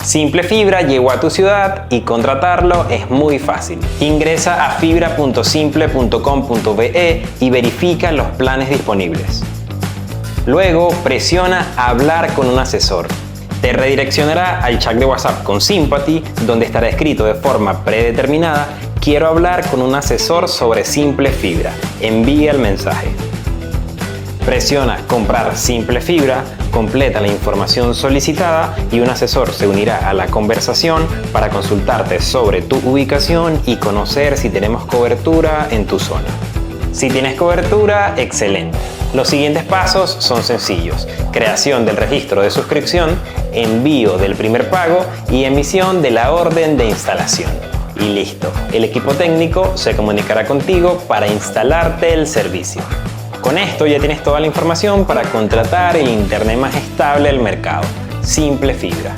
Simplefibra llegó a tu ciudad y contratarlo es muy fácil. Ingresa a fibra.simple.com.be y verifica los planes disponibles. Luego presiona Hablar con un asesor. Te redireccionará al chat de WhatsApp con Sympathy, donde estará escrito de forma predeterminada: quiero hablar con un asesor sobre Simplefibra. Envía el mensaje. Presiona Comprar Simplefibra, completa la información solicitada y un asesor se unirá a la conversación para consultarte sobre tu ubicación y conocer si tenemos cobertura en tu zona. Si tienes cobertura, excelente. Los siguientes pasos son sencillos: creación del registro de suscripción, envío del primer pago y emisión de la orden de instalación. Y listo, el equipo técnico se comunicará contigo para instalarte el servicio. Con esto ya tienes toda la información para contratar el internet más estable del mercado, Simplefibra.